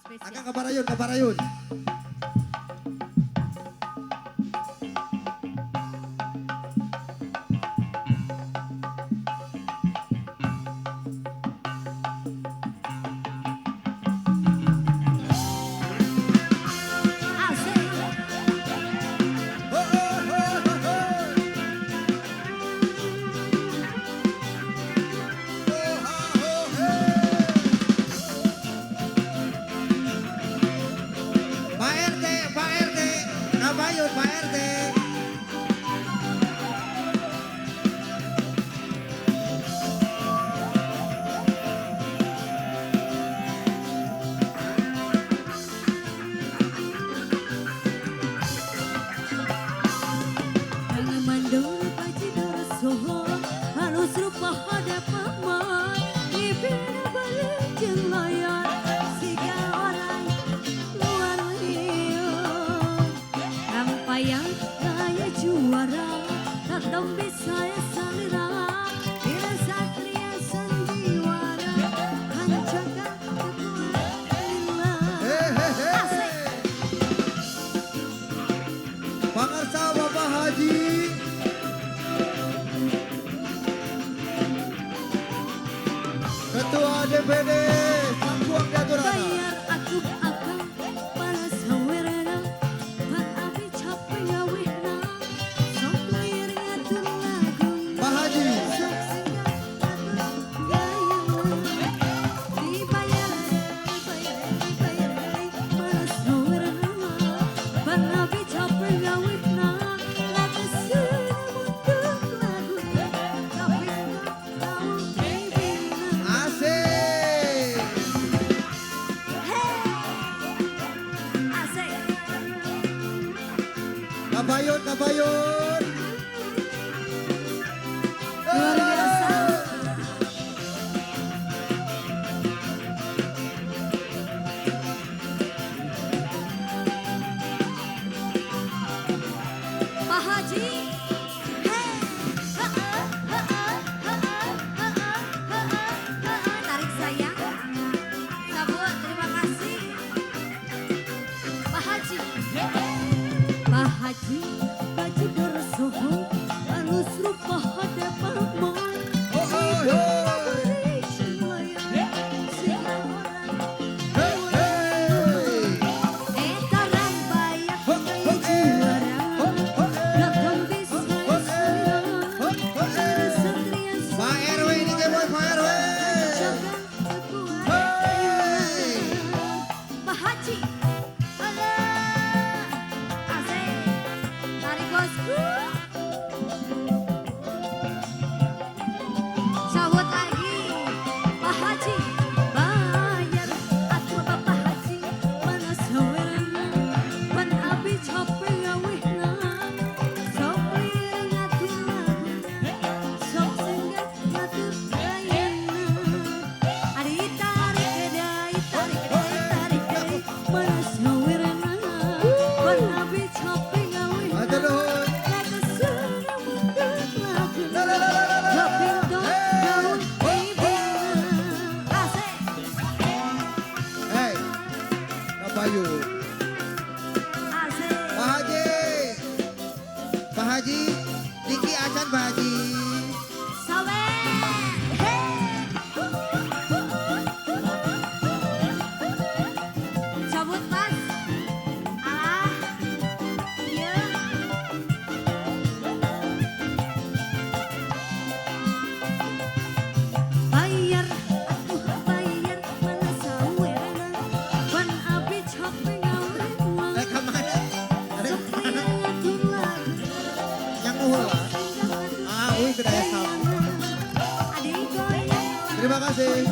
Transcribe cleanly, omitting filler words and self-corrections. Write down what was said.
spesial. Akang kabarayun, kabarayun. Asik. Ho, ho, ho, ho, ho. Ho, ha, ho, he. Pak RT, Pak RT, kabayun Pak RT. Jangan mandor paci soho halus rupa hadapan ibina balik layar siga orang luar liur rampayan kaya juara tak bisa ya salira bila satria sandiwara hancakan Hehehe. asik. Pangarsa Bapak Haji. Ketua DPD Sangguang Diaturana. Bayar aku akan balas hawerena Pak abi capek ngawihna Sok lir ngatur laguna Pak Haji. Sok singkat atur gayana Dibayar balas hawerena Pak abi capek ngawihna Lagi sudah mundur laguna Tapi tak tahu bibina Asik. Asik. Kabayun, kabayun. Luar biasa. Pak Haji. Tarik saya. Cabut, terima kasih. Pak Haji. Pak Haji, baju bersoho, halus rupa hadapan moy. Oh, oh, oh. Hey, hey. Etaran bayak Ho, ho, kaya eh. juara. Ho, ho, eh. Lakon bisa Ho, ho, eh. Ho, ho, eh. Satria Pak RW ini ke boy, Pak RW. jaga kekuatan. Hey. Pak Haji. Alah. Asik. Tarik bosku. Sahut lagi. Pak Haji. Bayar aku Bapak Haji. Mana sawerana. Pan abi capek ngawihna. Sok lir ngatur laguna. Sok singgat ngatur gayana. Ari tarik kedai, tarik kedai, tarik kedai. Mana sawerana. Pan abi capek ngawihna. Matur nuhun. Lagi sudah mundur laguna. La, la, la, la, la, la. Kaping tok Hey. daun ibina. Asik. Hey. Kabayun. Asik. Pak Haji. Pak Haji. Diki acan Pak Haji. Sawe. Hey. Cabut mas. Alah. Iya. Bayar, aku bayar mana sawerana. Pan abi capek ngawirna. Eh kemana? Ada Sok kemana? lir ngatur laguna. Yang uhul lah. Ah, uy, kedaya sama. Adik goyang. Terima kasih.